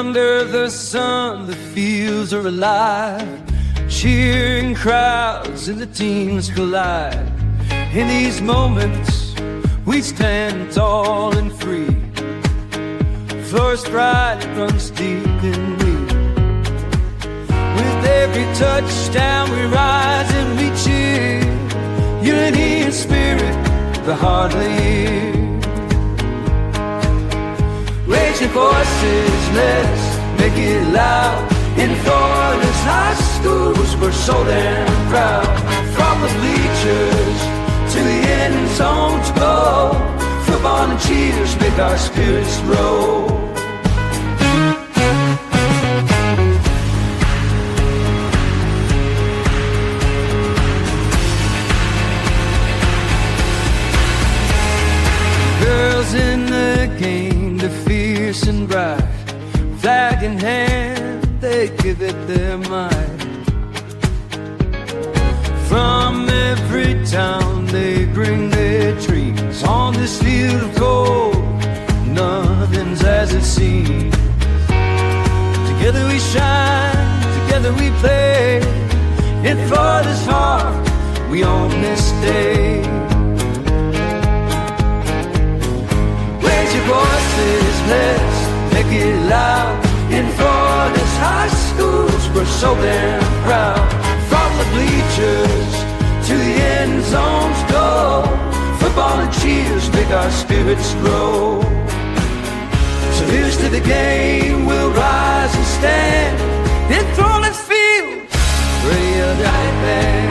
Under the sun, the fields are alive. Cheering crowds and the teams collide. In these moments, we stand tall and free. First pride runs deep in me. With every touchdown, we rise and we cheer. Unity and spirit, the heart of the year. Raise your voices, let's make it loud. In Florida's high schools, we're so damn proud. From the bleachers to the end zone to go, football and cheers make our spirits roll. Girls in the game, they're fierce and bright. Flag in hand, they give it their might. From every town they bring their dreams. On this field of gold, nothing's as it seems. Together we shine, together we play. In Florida's heart, we own this day. Raise your voices, let's make it loud. In Florida's high schools, we're so damn proud. From the bleachers to the end zones go, football and cheers make our spirits grow. So here's to the game, we'll rise and stand. In Florida's field, we're the right band.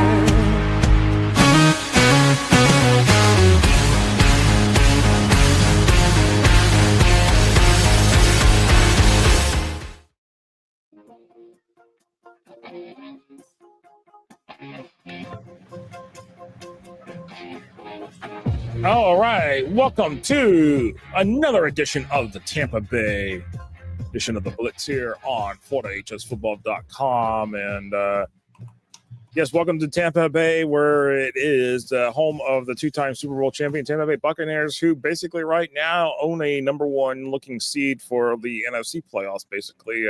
All right, welcome to another edition of the Tampa Bay edition of the Blitz here on FloridaHSFootball.com. And yes, welcome to Tampa Bay, where it is the home of the two-time Super Bowl champion Tampa Bay Buccaneers, who basically right now own a number one looking seed for the NFC playoffs, basically.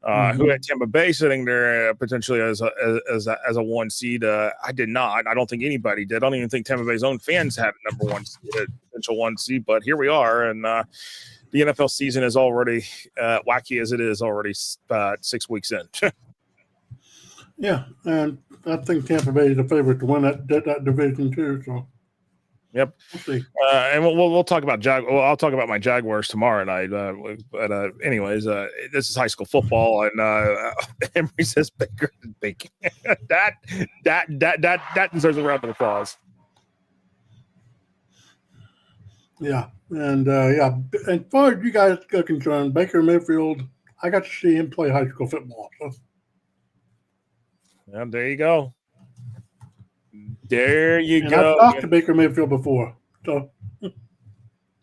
Who had Tampa Bay sitting there potentially as a one seed. I did not. I don't think anybody did. I don't even think Tampa Bay's own fans had a number one seed, a potential one seed. But here we are, and the NFL season is already wacky as it is already 6 weeks in. Yeah, and I think Tampa Bay is the favorite to win that division too. So. Yep. We'll see. And we'll talk about I'll talk about my Jaguars tomorrow night. But anyways, this is high school football, and Emory says Baker is bacon. that deserves a round of applause. Yeah, and as far as you guys are concerned, Baker Mayfield, I got to see him play high school football. So. Yeah, there you go. There you and go. I've talked to Baker Mayfield before. So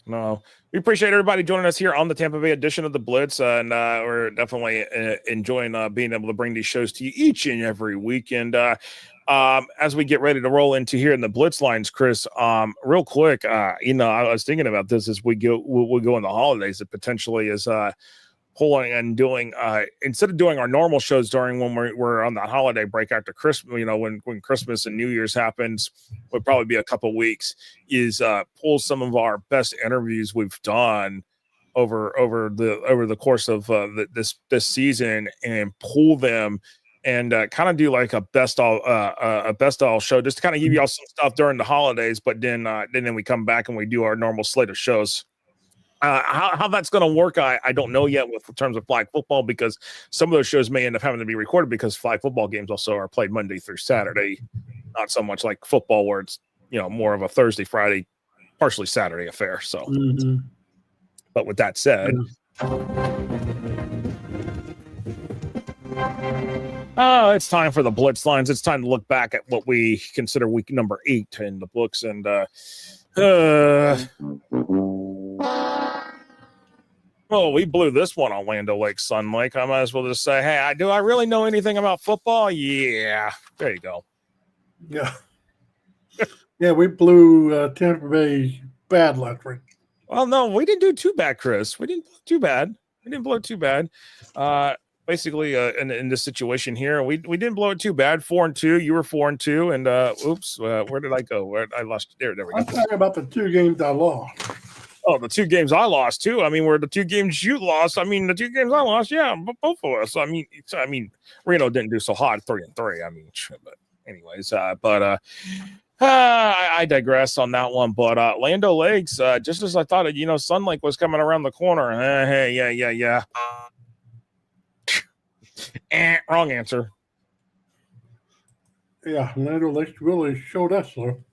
no, we appreciate everybody joining us here on the Tampa Bay edition of the Blitz, and we're definitely enjoying being able to bring these shows to you each and every week. And as we get ready to roll into here in the Blitz Lines, Chris, real quick, I was thinking about this as we'll go in the holidays. It potentially is pulling and doing instead of doing our normal shows during when we're on the holiday break after Christmas, when Christmas and New Year's happens, would probably be a couple weeks, is pull some of our best interviews we've done over the course of this season and pull them and kind of do like a best all show, just to kind of give you all some stuff during the holidays, but then we come back and we do our normal slate of shows. How that's going to work, I don't know yet with terms of flag football, because some of those shows may end up having to be recorded because flag football games also are played Monday through Saturday, not so much like football where it's more of a Thursday, Friday, partially Saturday affair. So, But with that said, it's time for the Blitz Lines. It's time to look back at what we consider week number 8 in the books, and well, we blew this one on Land O'Lakes, Sun Lake. I might as well just say, hey, do I really know anything about football? Yeah. There you go. yeah. Yeah, we blew Tampa Bay bad last week. Well, no, we didn't do too bad, Chris. We didn't do too bad. We didn't blow it too bad. Basically, in this situation here, we didn't blow it too bad. 4-2. You were 4-2, and oops, where did I go? I lost. There we go. I'm talking about the 2 games I lost. Oh, the 2 games I lost too. I mean, were the 2 games you lost? I mean, the 2 games I lost, yeah, both of us. I mean, Reno didn't do so hot, 3-3. I mean, but anyways, I digress on that one. But Lando Lakes, just as I thought, Sun Lake was coming around the corner. Hey, yeah. Wrong answer. Yeah, Hernando Lakes really showed us, though.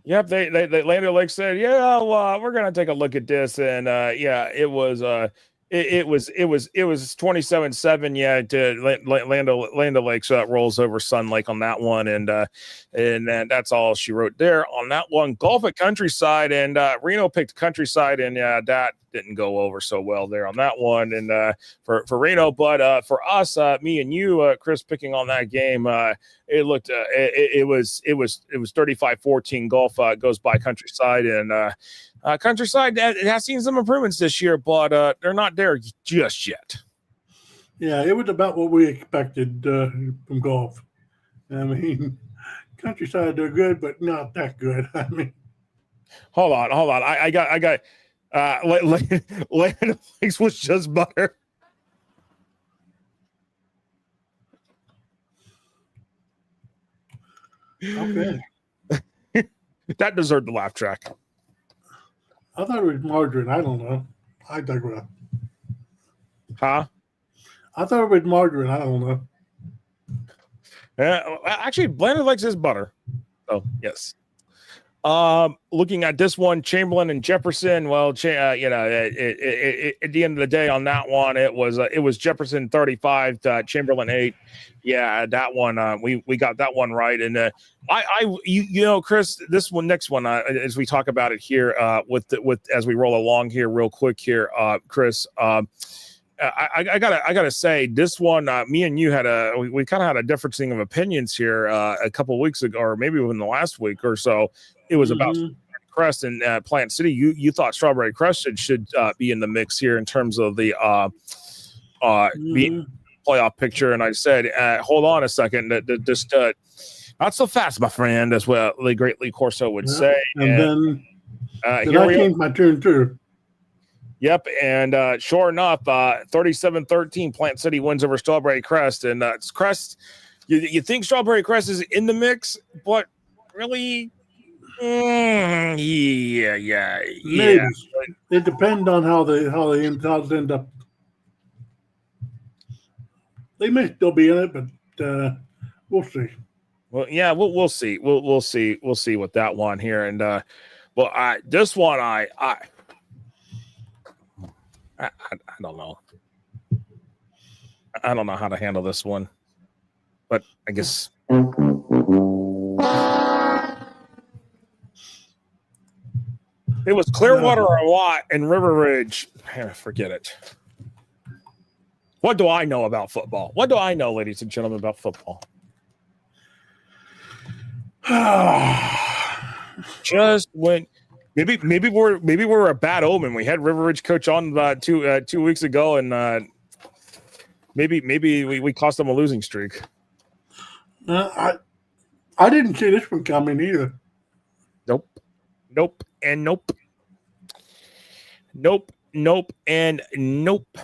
Yep, they Lando Lakes said, yeah, well, we're gonna take a look at this, and yeah, it was 27-7. Yeah, to Lando Lakes rolls over Sun Lake on that one, and then that's all she wrote there on that one. Golf at Countryside, and Reno picked Countryside, and yeah, that didn't go over so well there on that one, and for Reno, but for us, me and you, Chris, picking on that game, it looked it was 35-14. Golf goes by Countryside, and Countryside has seen some improvements this year, but they're not there just yet. Yeah, it was about what we expected from golf. I mean, Countryside, they're good, but not that good. I mean, hold on. I got Land Lakes was just butter. Okay. That deserved the laugh track. I thought it was margarine. I don't know. I digress. Huh? I thought it was margarine. I don't know. Actually, Landon Lakes is butter. Oh, yes. Looking at this one, Chamberlain and Jefferson. Well, at the end of the day, on that one, it was Jefferson 35 to Chamberlain 8. Yeah, that one we got that one right. And Chris, this next one, as we talk about it here, with as we roll along here, real quick here, Chris. I gotta say, this one, me and you we kind of had a differencing of opinions here a couple of weeks ago, or maybe within the last week or so. It was about Crest and Plant City. You thought Strawberry Crest should be in the mix here in terms of the playoff picture, and I said, hold on a second, just not so fast, my friend, as well the great Lee Corso would say. And then here I came my turn too. Yep, and sure enough, 37-13, Plant City wins over Strawberry Crest, and it's Crest. You think Strawberry Crest is in the mix, but really, yeah. Maybe. It depends on how they end up. They may still be in it, but we'll see. Well, yeah, we'll see. We'll see with that one here, and this one I don't know. I don't know how to handle this one, but I guess. It was Clearwater a lot and River Ridge. Forget it. What do I know about football? What do I know, ladies and gentlemen, about football? Just when maybe we're a bad omen. We had River Ridge coach on 2 weeks ago, and maybe we cost them a losing streak. I didn't see this one coming either. Nope, and nope. Nope, and nope.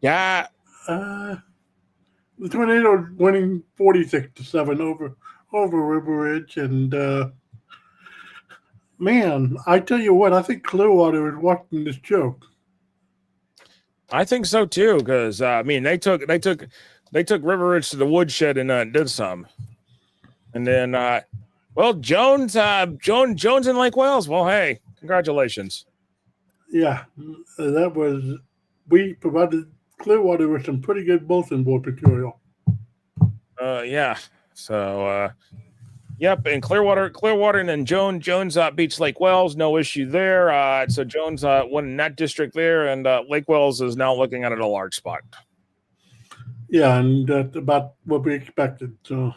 Yeah. The Tornadoes winning 46-7 over River Ridge, and man, I tell you what, I think Clearwater is watching this joke. I think so too, because they took River Ridge to the woodshed and did some, and then Jones in Lake Wales. Well, hey, congratulations. Yeah, we provided Clearwater with some pretty good bulletin board material. Yeah. So, yep. And Clearwater, and then Jones beats Lake Wales. No issue there. So Jones won in that district there, and Lake Wales is now looking at it a large spot. Yeah, and that's about what we expected. So,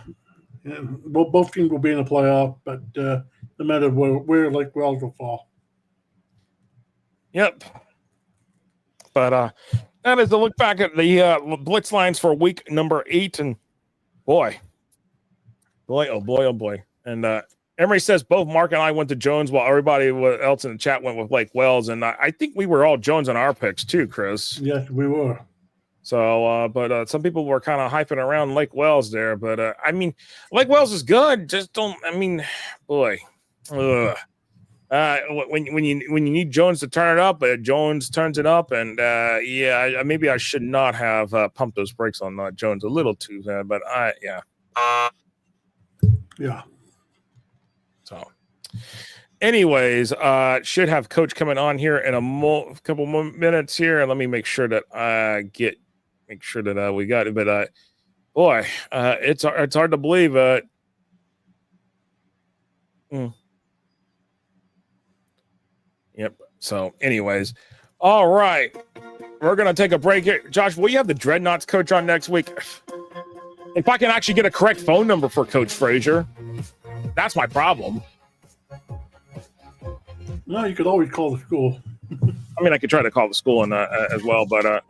yeah, both teams will be in the playoff, but no matter where Lake Wales will fall. Yep. But that is a look back at the Blitz Lines for week number 8. And boy. And Emery says both Mark and I went to Jones while everybody else in the chat went with Lake Wells. And I think we were all Jones on our picks too, Chris. Yes, we were. So, but some people were kind of hyping around Lake Wells there. But, I mean, Lake Wells is good. Just don't, I mean, boy. Ugh. When you need Jones to turn it up, Jones turns it up. And, maybe I should not have pumped those brakes on Jones a little too bad. But, yeah. So, anyways, should have Coach coming on here in a couple more minutes here, and let me make sure that we got it. But boy, it's hard to believe. Yep. So, anyways, all right, we're gonna take a break here. Josh, will you have the Dreadnoughts coach on next week? If I can actually get a correct phone number for Coach Frazier, that's my problem. No, you could always call the school. I mean, I could try to call the school and as well, but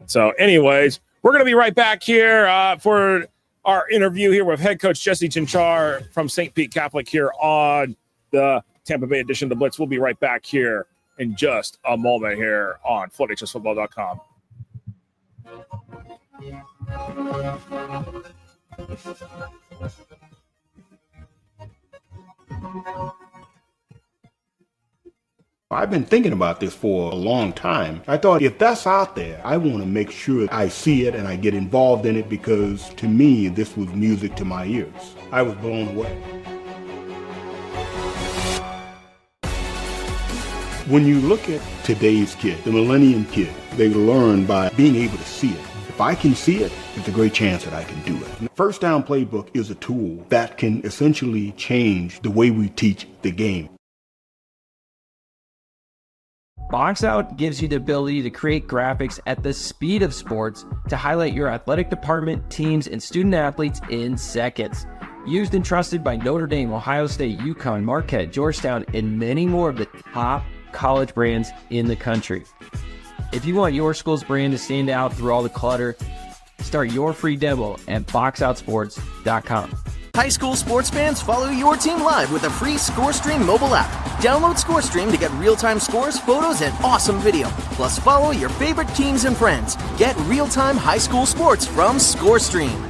so anyways, we're going to be right back here for our interview here with head coach Jesse Chinchar from St. Pete Catholic here on the Tampa Bay edition of the Blitz. We'll be right back here in just a moment here on FloatHSFootball.com. I've been thinking about this for a long time. I thought if that's out there, I want to make sure I see it and I get involved in it, because to me, this was music to my ears. I was blown away. When you look at today's kid, the millennium kid, they learn by being able to see it. If I can see it, there's a great chance that I can do it. The First Down Playbook is a tool that can essentially change the way we teach the game. Box Out gives you the ability to create graphics at the speed of sports to highlight your athletic department, teams, and student athletes in seconds. Used and trusted by Notre Dame, Ohio State, UConn, Marquette, Georgetown, and many more of the top college brands in the country. If you want your school's brand to stand out through all the clutter, start your free demo at boxoutsports.com. High school sports fans, follow your team live with a free ScoreStream mobile app. Download ScoreStream to get real-time scores, photos, and awesome video. Plus, follow your favorite teams and friends. Get real-time high school sports from ScoreStream.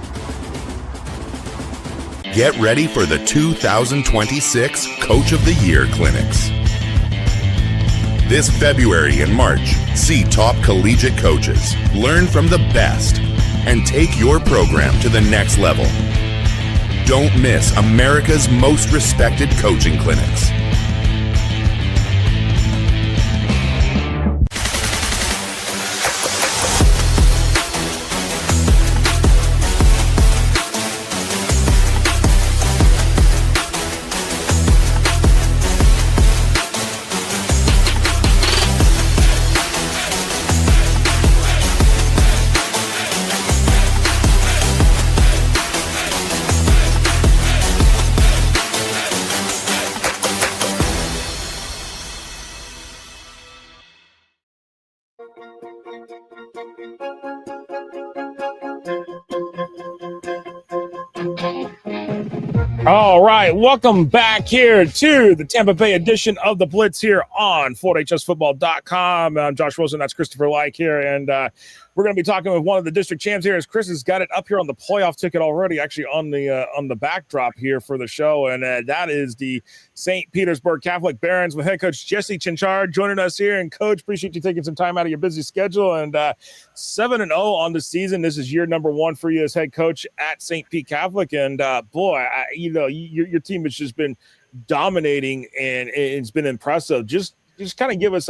Get ready for the 2026 Coach of the Year Clinics. This February and March, see top collegiate coaches, learn from the best, and take your program to the next level. Don't miss America's most respected coaching clinics. All right, welcome back here to the Tampa Bay edition of the Blitz here on FloatHSFootball.com. I'm Josh Wilson, that's Christopher Like here, and we're going to be talking with one of the district champs here, as Chris has got it up here on the playoff ticket already, actually on the backdrop here for the show, and that is the St. Petersburg Catholic Barons with head coach Jesse Chinchar joining us here. And coach, appreciate you taking some time out of your busy schedule. And 7-0 on the season. This is year number 1 for you as head coach at St. Pete Catholic, and boy, your team has just been dominating, and it's been impressive. Just kind of give us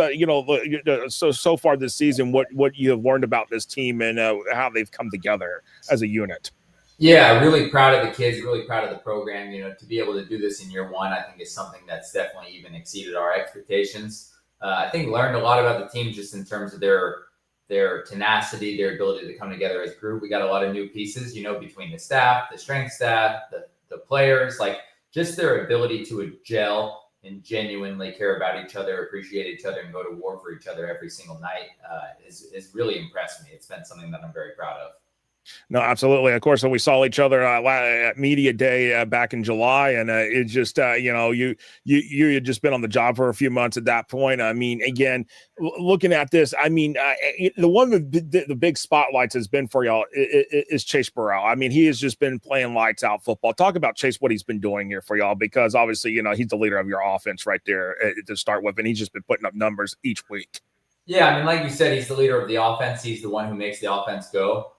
so far this season what you have learned about this team and how they've come together as a unit. Yeah, really proud of the kids, really proud of the program. To be able to do this in year 1, I think is something that's definitely even exceeded our expectations. I think learned a lot about the team just in terms of their tenacity, their ability to come together as a group. We got a lot of new pieces, between the staff, the strength staff, the players, like just their ability to gel and genuinely care about each other, appreciate each other, and go to war for each other every single night is really impressed me. It's been something that I'm very proud of. No, absolutely. Of course, we saw each other at media day back in July, and it just you had just been on the job for a few months at that point. I mean, again, looking at this, I mean, the one of the big spotlights has been for y'all is Chase Burrell. I mean, he has just been playing lights out football. Talk about Chase, what he's been doing here for y'all, because obviously, he's the leader of your offense right there to start with, and he's just been putting up numbers each week. Yeah, I mean, like you said, he's the leader of the offense. He's the one who makes the offense go.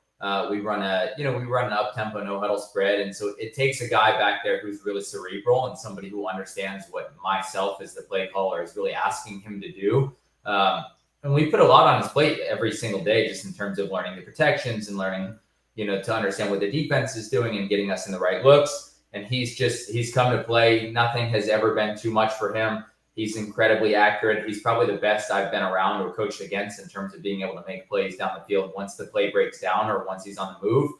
We run an up-tempo, no-huddle spread, and so it takes a guy back there who's really cerebral and somebody who understands what myself as the play caller is really asking him to do. And we put a lot on his plate every single day, just in terms of learning the protections and learning, to understand what the defense is doing and getting us in the right looks. And he's come to play. Nothing has ever been too much for him. He's incredibly accurate. He's probably the best I've been around or coached against in terms of being able to make plays down the field once the play breaks down or once he's on the move.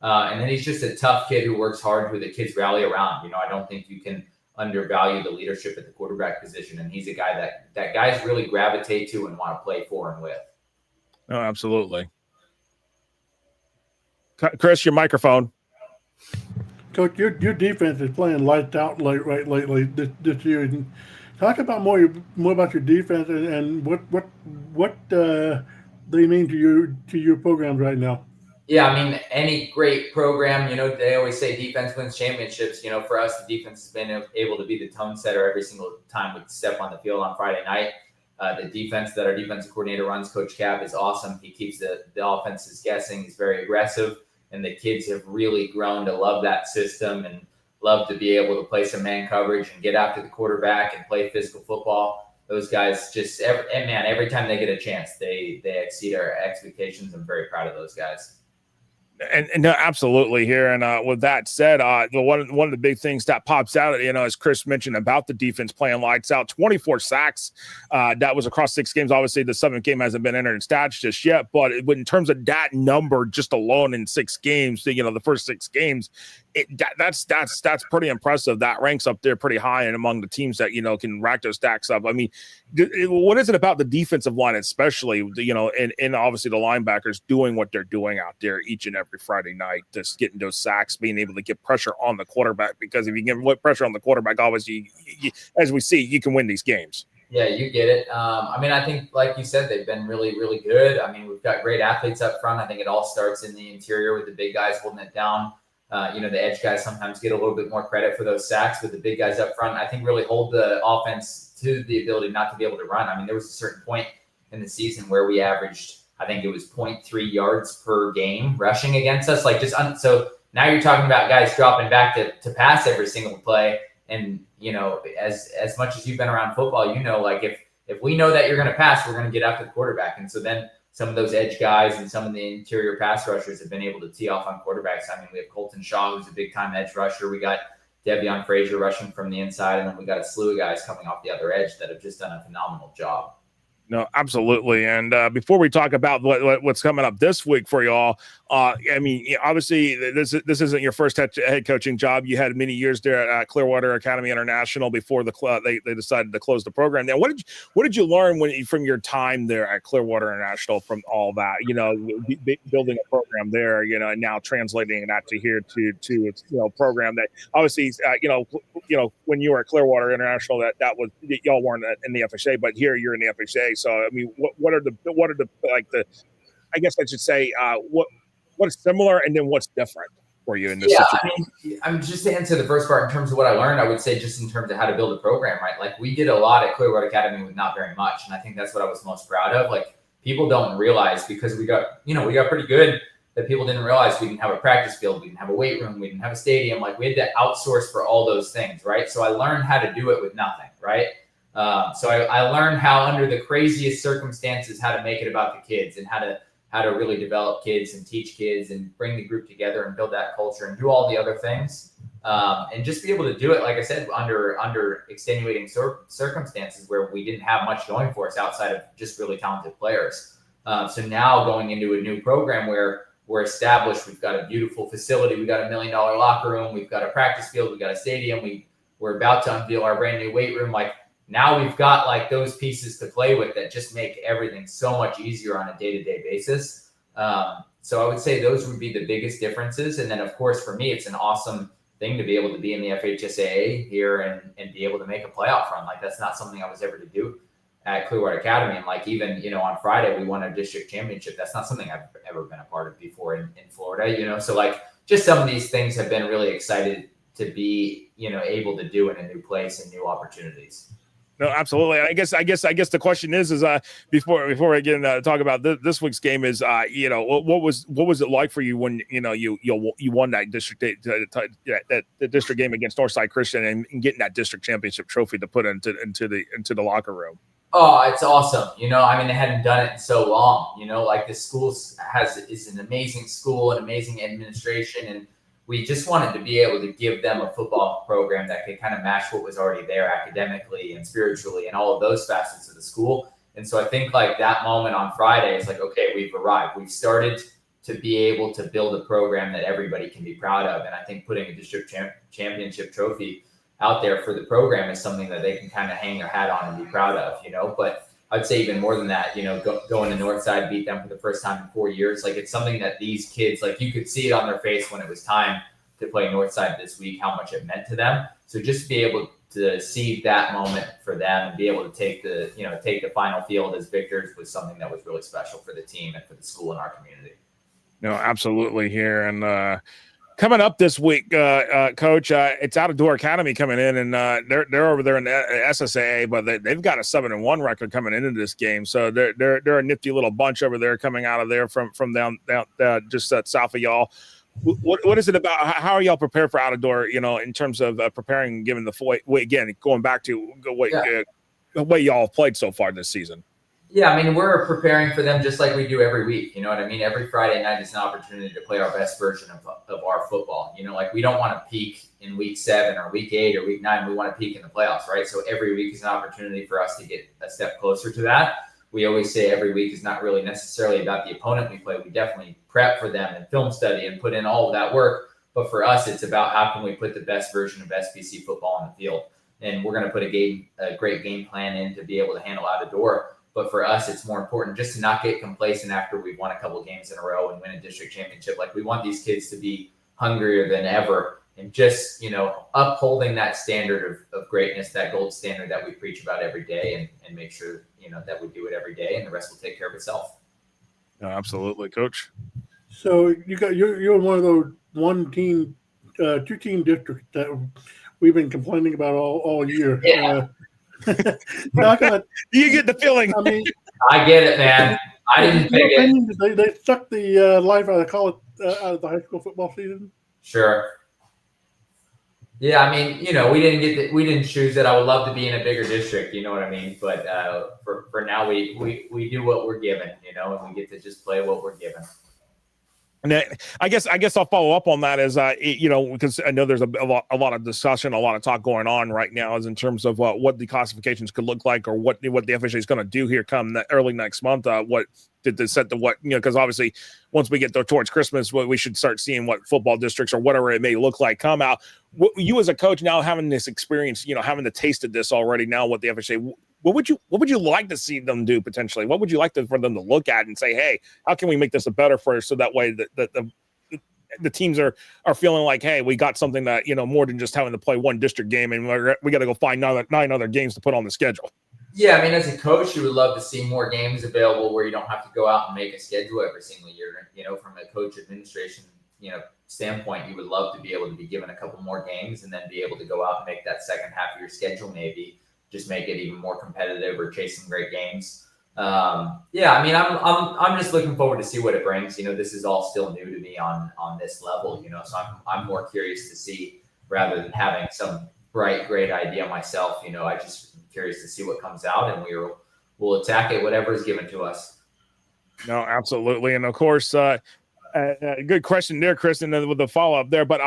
And then he's just a tough kid who works hard, who the kids rally around. I don't think you can undervalue the leadership at the quarterback position. And he's a guy that guys really gravitate to and want to play for and with. Oh, absolutely. Chris, your microphone. Coach, your defense is playing lights out lately this year. Talk about more about your defense and what they mean to your programs right now. Yeah, I mean, any great program, they always say defense wins championships. For us, the defense has been able to be the tone setter every single time we step on the field on Friday night. The defense that our defensive coordinator runs, Coach Cap, is awesome. He keeps the offenses guessing. He's very aggressive, and the kids have really grown to love that system and love to be able to play some man coverage and get after the quarterback and play physical football. Those guys just every time they get a chance, they exceed our expectations. I'm very proud of those guys. And no, absolutely here. And with that said, one of the big things that pops out, as Chris mentioned about the defense playing lights out, 24 sacks. That was across 6 games. Obviously, the 7th game hasn't been entered in stats just yet. But in terms of that number, just alone in 6 games, the first 6 games, that's pretty impressive. That ranks up there pretty high and among the teams that can rack those stacks up. I mean, what is it about the defensive line, especially and obviously the linebackers doing what they're doing out there each and every Friday night, just getting those sacks, being able to get pressure on the quarterback? Because if you get pressure on the quarterback, obviously, as we see, you can win these games. Yeah, you get it. I think, like you said, they've been really, really good. I mean, we've got great athletes up front. I think it all starts in the interior with the big guys holding it down. The edge guys sometimes get a little bit more credit for those sacks, but the big guys up front, I think, really hold the offense to the ability not to be able to run. I mean, there was a certain point in the season where we averaged, I think it was 0.3 yards per game rushing against us. So now you're talking about guys dropping back to pass every single play. And, as much as you've been around football, if we know that you're going to pass, we're going to get after the quarterback. And so then some of those edge guys and some of the interior pass rushers have been able to tee off on quarterbacks. I mean, we have Colton Shaw, who's a big-time edge rusher. We got Devion Frazier rushing from the inside, and then we got a slew of guys coming off the other edge that have just done a phenomenal job. No, absolutely. And before we talk about what's coming up this week for y'all, I mean, obviously this isn't your first head coaching job. You had many years there at Clearwater Academy International before they decided to close the program. Now, what did you learn from your time there at Clearwater International from all that? Building a program there, and now translating that to here to a program that obviously when you were at Clearwater International that was y'all weren't in the FHA, but here you're in the FHA. So I mean, what are the I guess I should say what is similar and then what's different for you in this situation? I mean, just to answer the first part in terms of what I learned, I would say just in terms of how to build a program, right? Like we did a lot at Clearwater Academy with not very much, and I think that's what I was most proud of. Like people don't realize because we got pretty good that people didn't realize we didn't have a practice field, we didn't have a weight room, we didn't have a stadium. Like we had to outsource for all those things, right? So I learned how to do it with nothing, right? So I learned how under the craziest circumstances, how to make it about the kids and how to really develop kids and teach kids and bring the group together and build that culture and do all the other things. And just be able to do it, like I said, under extenuating circumstances where we didn't have much going for us outside of just really talented players. So now going into a new program where we're established. We've got a beautiful facility. We've got $1 million locker room. We've got a practice field. We've got a stadium. We're about to unveil our brand new weight room. Like, now we've got like those pieces to play with that just make everything so much easier on a day-to-day basis. So I would say those would be the biggest differences. And then, of course, for me, it's an awesome thing to be able to be in the FHSAA here and be able to make a playoff run. Like, that's not something I was ever to do at Clearwater Academy. And like, even, on Friday, we won a district championship. That's not something I've ever been a part of before in Florida, so like just some of these things have been really excited to be, able to do in a new place and new opportunities. No, absolutely. I guess the question is before I get into talk about this week's game is what was it like for you when you won that district the district game against Northside Christian and getting that district championship trophy to put into the locker room? Oh, it's awesome. They hadn't done it in so long. Like, this school is an amazing school, an amazing administration, and we just wanted to be able to give them a football program that could kind of match what was already there academically and spiritually and all of those facets of the school. And so I think like that moment on Friday is like, okay, we've arrived. We've started to be able to build a program that everybody can be proud of. And I think putting a district championship trophy out there for the program is something that they can kind of hang their hat on and be proud of, but I'd say even more than that, going to Northside, beat them for the first time in 4 years. Like, it's something that these kids, like, you could see it on their face when it was time to play Northside this week, how much it meant to them. So just to be able to see that moment for them and be able to take the final field as victors was something that was really special for the team and for the school and our community. No, absolutely here. And, coming up this week, Coach, it's Out of Door Academy coming in, and they're over there in the SSAA, but they've got a 7-1 record coming into this game, so they're a nifty little bunch over there coming out of there from down just south of y'all. What is it about? How are y'all prepared for Out of Door? In terms of preparing, given the way again going back to the way y'all have played so far this season. Yeah, we're preparing for them just like we do every week. You know what I mean? Every Friday night is an opportunity to play our best version of our football. Like, we don't want to peak in week 7 or week 8 or week 9. We want to peak in the playoffs, right? So every week is an opportunity for us to get a step closer to that. We always say every week is not really necessarily about the opponent we play. We definitely prep for them and film study and put in all of that work. But for us, it's about how can we put the best version of SBC football on the field. And we're going to put a great game plan in to be able to handle Out of Door. But for us, it's more important just to not get complacent after we've won a couple games in a row and win a district championship. Like, we want these kids to be hungrier than ever and just, upholding that standard of greatness, that gold standard that we preach about every day and make sure, that we do it every day and the rest will take care of itself. No, absolutely, Coach. So you're one of those 2-team districts that we've been complaining about all year. Yeah. You get the feeling. I get it, man. I didn't pick it. They sucked the life out of the high school football season. Sure. Yeah, we didn't choose it. I would love to be in a bigger district, you know what I mean? But for now, we do what we're given, and we get to just play what we're given. And I guess I'll follow up on that as because I know there's a lot of discussion, a lot of talk going on right now, is in terms of what the classifications could look like, or what the FHA is going to do here come early next month. What did they set the because obviously once we get towards Christmas, we should start seeing what football districts or whatever it may look like come out. You as a coach now having this experience, having to tasted this already now, what the FHA. What would you like to see them do potentially? What would you like for them to look at and say, hey, how can we make this a better for us, so that way the teams are feeling like, hey, we got something that, more than just having to play one district game, and we got to go find 9 other games to put on the schedule. Yeah, as a coach, you would love to see more games available where you don't have to go out and make a schedule every single year. From a coach administration, standpoint, you would love to be able to be given a couple more games and then be able to go out and make that second half of your schedule maybe just make it even more competitive or chase some great games. I'm just looking forward to see what it brings. This is all still new to me on this level, so I'm more curious to see rather than having some great idea myself. I just am curious to see what comes out, and we'll attack it, whatever is given to us. No, absolutely. And of course, Good question there, Chris, and then with the follow-up there. But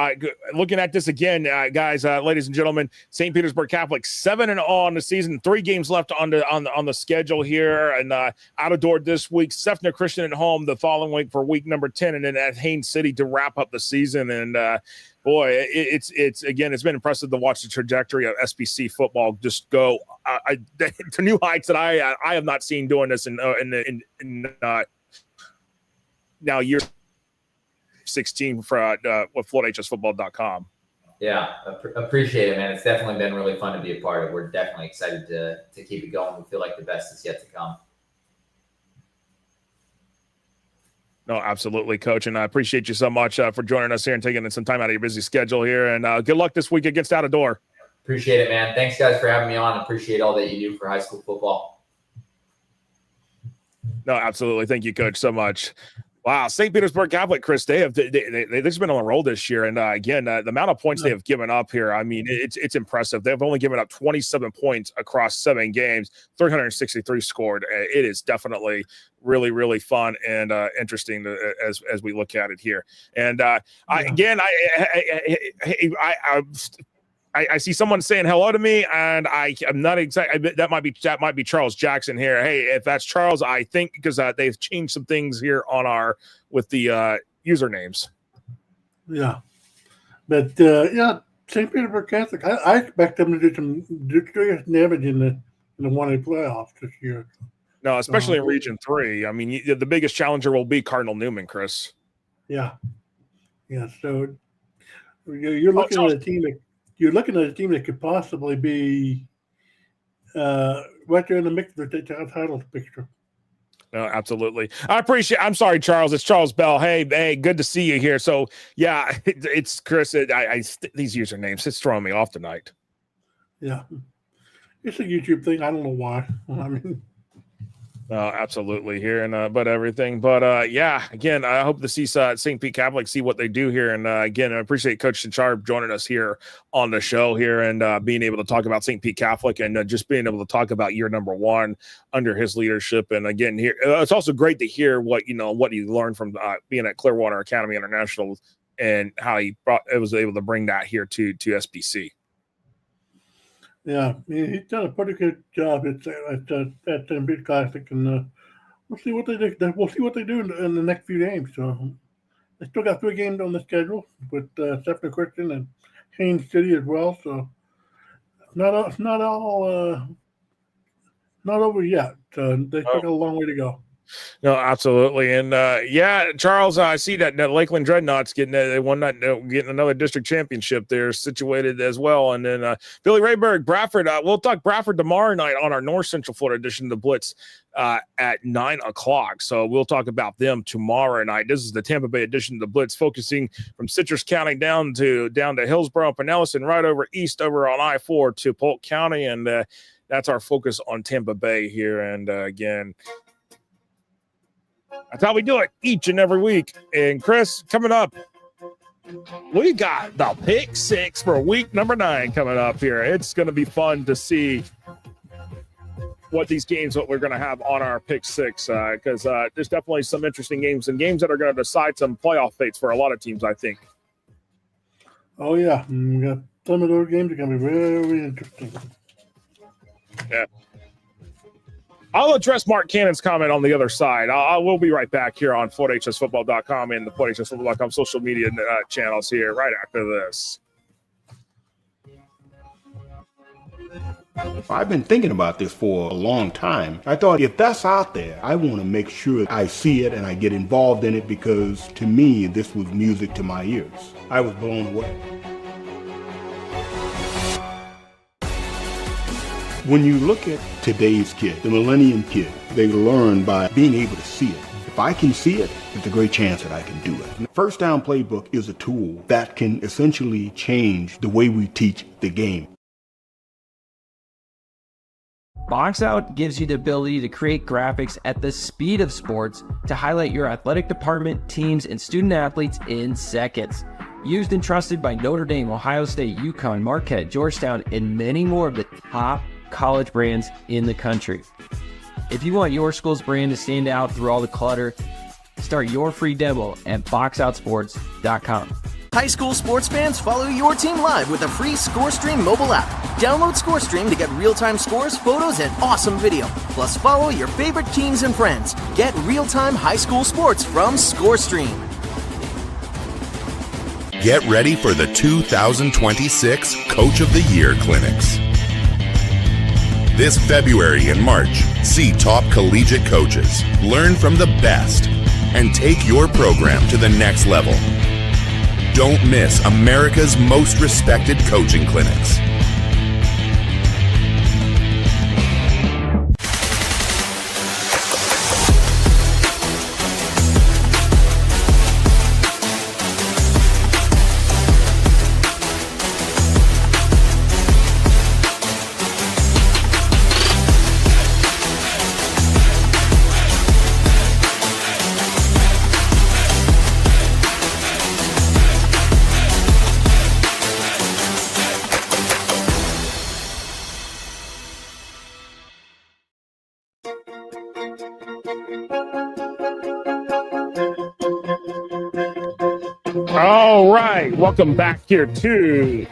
looking at this again, guys, ladies and gentlemen, St. Petersburg Catholic 7-0 on the season, 3 games left on the schedule here, and out of door this week. Sefner Christian at home the following week for week number 10, and then at Haines City to wrap up the season. And boy, it's been impressive to watch the trajectory of SPC football just go to new heights that I have not seen doing this in now year 16 for with FloatHSFootball.com. Yeah, appreciate it, man. It's definitely been really fun to be a part of. We're definitely excited to keep it going. We feel like the best is yet to come. No, absolutely, Coach, and I appreciate you so much for joining us here and taking some time out of your busy schedule here. And good luck this week against Out of Door. Appreciate it, man. Thanks, guys, for having me on. Appreciate all that you do for high school football. No, absolutely. Thank you, Coach, so much. Wow, St. Petersburg Catholic, Chris, they've just been on a roll this year, and again, the amount of points they have given up here, I mean, it's impressive. They've only given up 27 points across 7 games, 363 scored. It is definitely really, really fun and interesting as we look at it here. And I see someone saying hello to me, and I'm not exactly. That might be Charles Jackson here. Hey, if that's Charles, I think because they've changed some things here on with the usernames. Yeah, but St. Petersburg Catholic. I expect them to do some serious damage in the 1A playoffs this year. No, especially in Region 3. I mean, the biggest challenger will be Cardinal Newman, Chris. Yeah. So you're looking at a team that. You're looking at a team that could possibly be right there in the mix for the title picture. No, absolutely. I'm sorry, Charles. It's Charles Bell. Hey, good to see you here. So, yeah, it's Chris. These usernames, it's throwing me off tonight. Yeah. It's a YouTube thing. I don't know why. I mean, absolutely here and but everything. But again, I hope to see St. Pete Catholic see what they do here. And again, I appreciate Coach Chinchar joining us here on the show here and being able to talk about St. Pete Catholic and just being able to talk about year number 1 under his leadership. And again, here it's also great to hear what you learned from being at Clearwater Academy International and how he was able to bring that here to SPC. Yeah, he's done a pretty good job at St. Pete Classic, and we'll see what they do. We'll see what they do in the next few games. So they still got 3 games on the schedule with Sefner Christian and Haines City as well. So not over yet. They still got a long way to go. No, absolutely. And Charles, I see that Lakeland Dreadnoughts getting another district championship. They're situated as well. And then Billy Rayberg, Bradford. We'll talk Bradford tomorrow night on our North Central Florida edition of the Blitz at 9:00. So we'll talk about them tomorrow night. This is the Tampa Bay edition of the Blitz, focusing from Citrus County down to Hillsborough, Pinellas, and right over east over on I-4 to Polk County. And that's our focus on Tampa Bay here. And again, that's how we do it each and every week. And Chris, coming up, we got the pick 6 for week number 9 coming up here. It's going to be fun to see what we're going to have on our pick 6 because there's definitely some interesting games and games that are going to decide some playoff fates for a lot of teams, I think. Oh, yeah. We got some of those games are going to be very interesting. Yeah. I'll address Mark Cannon's comment on the other side. We'll be right back here on FloatHSFootball.com and the FloatHSFootball.com social media channels here right after this. I've been thinking about this for a long time. I thought if that's out there, I want to make sure I see it and I get involved in it because to me, this was music to my ears. I was blown away. When you look at today's kid, the millennium kid, they learn by being able to see it. If I can see it, there's a great chance that I can do it. The First Down Playbook is a tool that can essentially change the way we teach the game. Box Out gives you the ability to create graphics at the speed of sports to highlight your athletic department, teams, and student athletes in seconds. Used and trusted by Notre Dame, Ohio State, UConn, Marquette, Georgetown, and many more of the top college brands in the country. If you want your school's brand to stand out through all the clutter, Start your free demo at boxoutsports.com. High school sports fans, follow your team live with a free ScoreStream mobile app. Download ScoreStream to get real-time scores, photos, and awesome video. Plus, follow your favorite teams and friends. Get real-time high school sports from ScoreStream. Get ready for the 2026 Coach of the Year Clinics. This February and March, see top collegiate coaches, learn from the best, and take your program to the next level. Don't miss America's most respected coaching clinics. All right, welcome back here to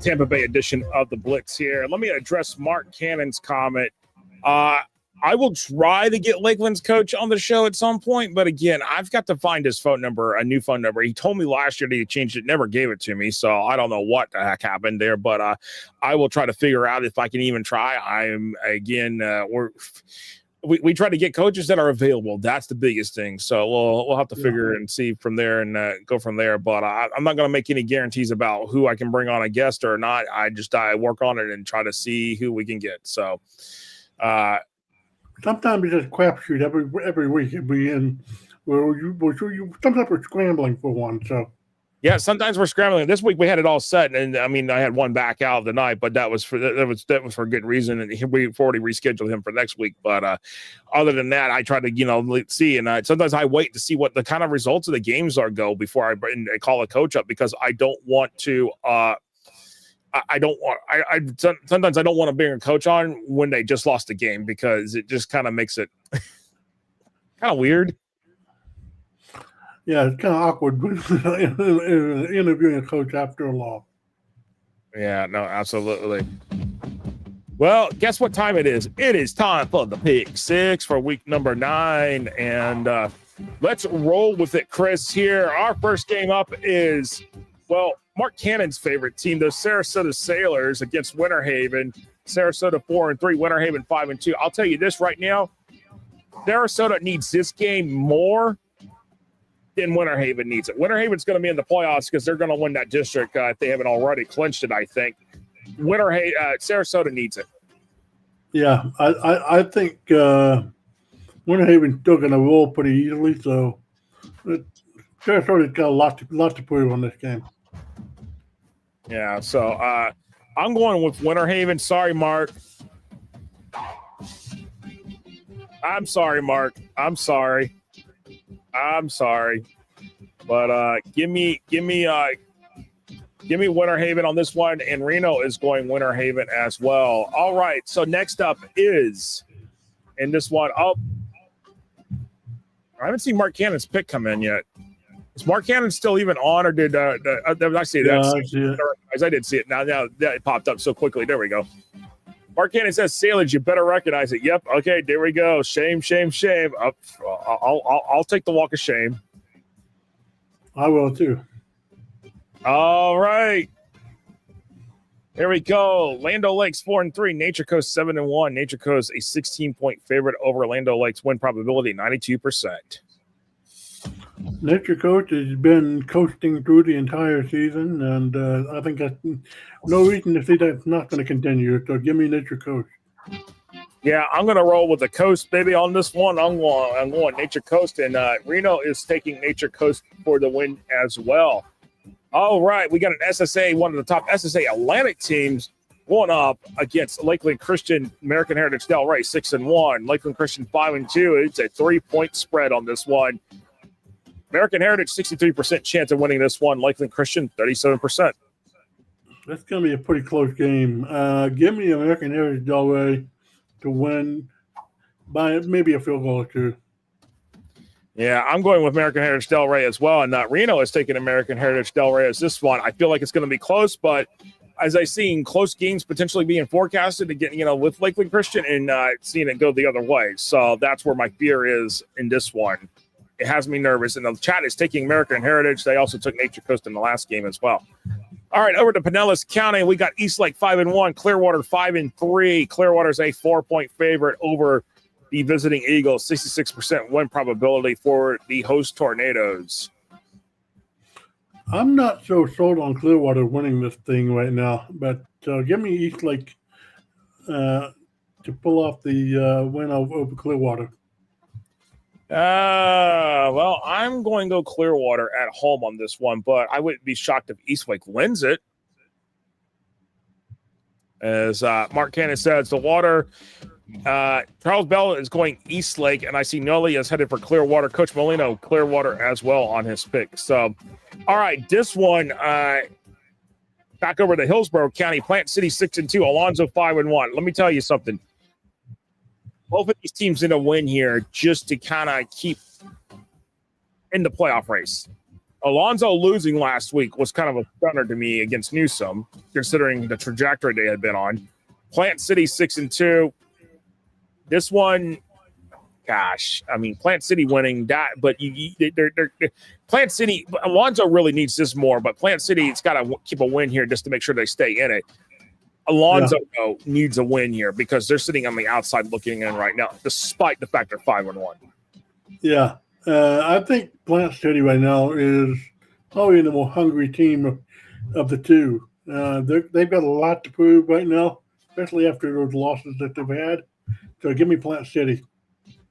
Tampa Bay edition of the Blitz here. Let me address Mark Cannon's comment. I will try to get Lakeland's coach on the show at some point, but again, I've got to find his phone number, a new phone number. He told me last year that he changed it, never gave it to me, so I don't know what the heck happened there, but I will try to figure out if I can even try. We try to get coaches that are available. That's the biggest thing. So we'll have to figure and see from there and go from there. But I'm not going to make any guarantees about who I can bring on a guest or not. I work on it and try to see who we can get. So sometimes it's just crapshoot every week. It'd be in sometimes we're scrambling for one. So. Yeah, sometimes we're scrambling. This week we had it all set, and I mean, I had one back out of the night, but that was for good reason, and we've already rescheduled him for next week. But other than that, I try to see, and sometimes I wait to see what the kind of results of the games go before I call a coach up, because I don't want to. Sometimes I don't want to bring a coach on when they just lost a game, because it just kind of makes it kind of weird. Yeah, it's kind of awkward interviewing a coach after a loss. Yeah, no, absolutely. Well, guess what time it is? It is time for the Pick Six for week number 9, and let's roll with it, Chris. Here, our first game up is, well, Mark Cannon's favorite team, the Sarasota Sailors, against Winter Haven. Sarasota 4-3, Winter Haven 5-2. I'll tell you this right now: Sarasota needs this game more than Winter Haven needs it. Winter Haven's going to be in the playoffs because they're going to win that district if they haven't already clinched it, I think. Sarasota needs it. Yeah, I think Winter Haven's still going to roll pretty easily, so Sarasota's got a lot to prove on this game. Yeah, so I'm going with Winter Haven. Sorry, Mark. I'm sorry, Mark. I'm sorry, but give me Winter Haven on this one, and Reno is going Winter Haven as well. All right, so next up is in this one. Oh, I haven't seen Mark Cannon's pick come in yet. Is Mark Cannon still even on, or did I see that? Yeah, I see it. I did see it. Now it popped up so quickly. There we go. Mark Cannon says, "Sailors, you better recognize it." Yep. Okay. There we go. Shame. I'll take the walk of shame. I will too. All right. Here we go. Lando Lakes 4-3. Nature Coast 7-1. Nature Coast a 16-point favorite over Lando Lakes. Win probability 92%. Nature Coast has been coasting through the entire season, and I think that's no reason to see that's not going to continue. So give me Nature Coast. Yeah, I'm going to roll with the Coast, baby, on this one. I'm going Nature Coast, and Reno is taking Nature Coast for the win as well. All right, we got an SSA, one of the top SSA Atlantic teams, going up against Lakeland Christian, American Heritage Del Rey, 6-1. Lakeland Christian 5-2. It's a 3-point spread on this one. American Heritage, 63% chance of winning this one. Lakeland Christian, 37%. That's going to be a pretty close game. Give me American Heritage Del Rey to win by maybe a field goal or two. Yeah, I'm going with American Heritage Del Rey as well, and Reno is taking American Heritage Del Rey as this one. I feel like it's going to be close, but as I seen close games potentially being forecasted to get, with Lakeland Christian and seeing it go the other way. So that's where my fear is in this one. It has me nervous, and the chat is taking American Heritage. They also took Nature Coast in the last game as well. All right, over to Pinellas County. We got Eastlake 5-1, Clearwater 5-3. Clearwater's a 4-point favorite over the visiting Eagles. 66% win probability for the host Tornadoes. I'm not so sold on Clearwater winning this thing right now, but give me Eastlake to pull off the win over Clearwater. Well, I'm going to go Clearwater at home on this one, but I wouldn't be shocked if Eastlake wins it. As Mark Cannon says, the water. Charles Bell is going Eastlake, and I see Noli is headed for Clearwater. Coach Molino, Clearwater as well on his pick. So, all right, this one back over to Hillsborough County. Plant City 6-2, Alonzo 5-1. Let me tell you something. Both of these teams in a win here just to kind of keep in the playoff race. Alonzo losing last week was kind of a stunner to me against Newsom, considering the trajectory they had been on. Plant City 6-2. This one, gosh, I mean, Plant City winning that, but they're Plant City, Alonzo really needs this more, but Plant City, it's got to keep a win here just to make sure they stay in it. Alonzo though, needs a win here because they're sitting on the outside looking in right now, despite the fact they're 5-1. Yeah, I think Plant City right now is probably the more hungry team of the two. They've got a lot to prove right now, especially after those losses that they've had. So give me Plant City.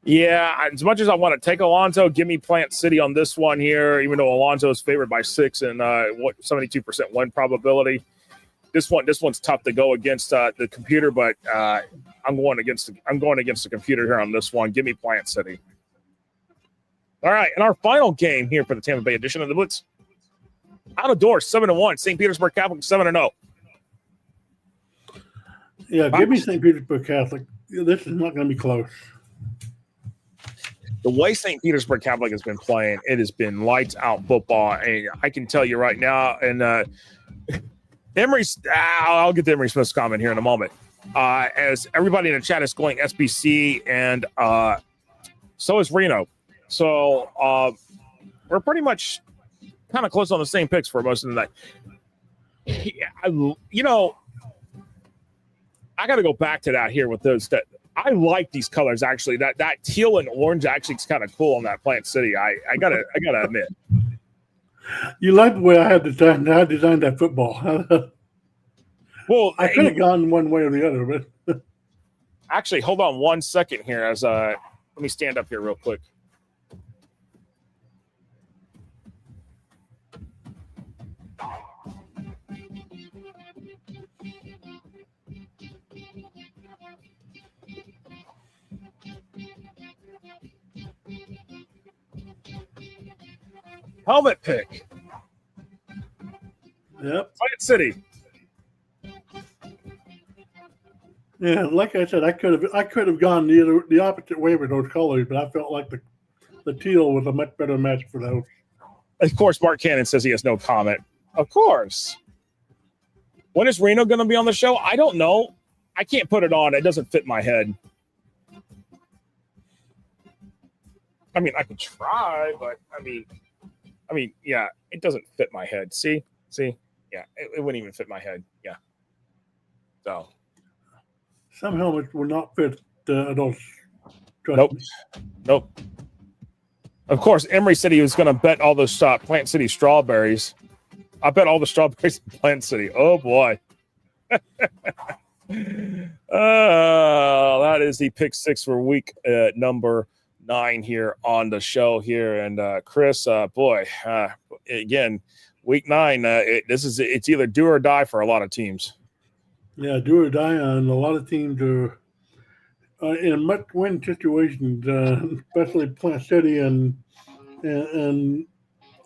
Yeah, as much as I want to take Alonzo, give me Plant City on this one here, even though Alonzo is favored by 6 and 72% win probability. This one's tough to go against the computer, but I'm going against the computer here on this one. Give me Plant City. All right, and our final game here for the Tampa Bay edition of the Blitz. Out of doors, 7-1. St. Petersburg Catholic 7-0. Yeah, give me St. Petersburg Catholic. This is not going to be close. The way St. Petersburg Catholic has been playing, it has been lights out football. And I can tell you right now, and I'll get to Emery Smith's comment here in a moment. As everybody in the chat is going SBC, and so is Reno. So we're pretty much kind of close on the same picks for most of the night. I got to go back to that here with those. That I like these colors actually. That teal and orange actually is kind of cool on that Plant City. I gotta admit. You like the way I designed that football. Well, I could have gone one way or the other, but actually, hold on 1 second here. As let me stand up here real quick. Helmet pick. Yep. Plant City. Yeah, like I said, I could have gone the opposite way with those colors, but I felt like the teal was a much better match for those. Of course, Mark Cannon says he has no comment. Of course. When is Reno going to be on the show? I don't know. I can't put it on. It doesn't fit my head. I mean, I could try, but I mean, yeah, it doesn't fit my head. See, yeah, it wouldn't even fit my head. Yeah. So. Some helmets will not fit those. Nope. Of course, Emery said he was going to bet all those Plant City strawberries. I bet all the strawberries in Plant City. Oh, boy. That is the pick 6 for week number 9 here on the show here. And Chris, again, week 9, it's either do or die for a lot of teams. Yeah, do or die on a lot of teams are in a must-win situation, especially Plant City and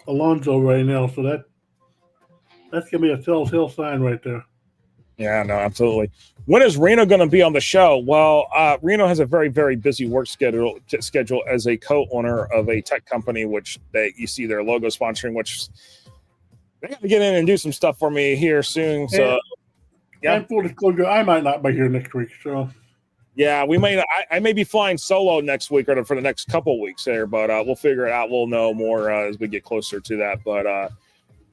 Alonzo right now. So that's gonna be a telltale sign right there. Yeah, no, absolutely. When is Reno going to be on the show? Well, Reno has a very, very busy work schedule as a co-owner of a tech company, which you see their logo sponsoring, which they got to get in and do some stuff for me here soon. So, yeah. And full disclosure, I might not be here next week. So, yeah, I may be flying solo next week or for the next couple weeks there, but we'll figure it out. We'll know more as we get closer to that. But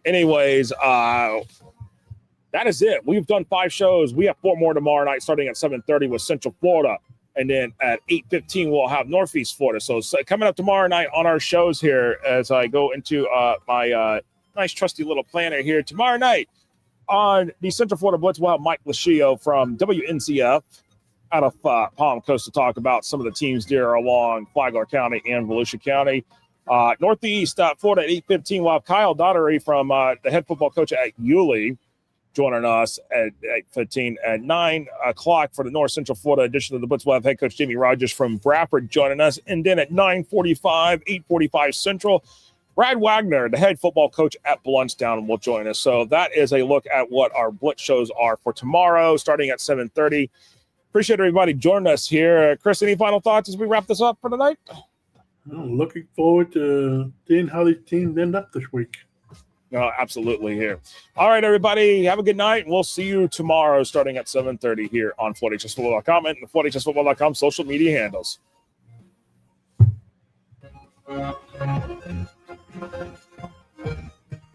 anyways, that is it. We've done 5 shows. We have 4 more tomorrow night, starting at 7:30 with Central Florida, and then at 8:15 we'll have Northeast Florida. So coming up tomorrow night on our shows here, as I go into my nice trusty little planner here tomorrow night on the Central Florida Blitz, we'll have Mike Lucio from WNCF out of Palm Coast to talk about some of the teams there along Flagler County and Volusia County. Northeast Florida at 8:15 we'll have Kyle Daughtery from the head football coach at Yulee joining us at 8:15. At 9 o'clock for the North Central Florida edition of the Blitz, we'll have head coach Jamie Rogers from Bradford joining us. And then at 9:45, 8:45 Central, Brad Wagner, the head football coach at Bluntstown, will join us. So that is a look at what our Blitz shows are for tomorrow, starting at 7:30. Appreciate everybody joining us here. Chris, any final thoughts as we wrap this up for tonight? I'm looking forward to seeing how these teams end up this week. No, absolutely here. All right, everybody, have a good night. We'll see you tomorrow starting at 7:30 here on FloydHSFootball.com and the FloydHSFootball.com social media handles.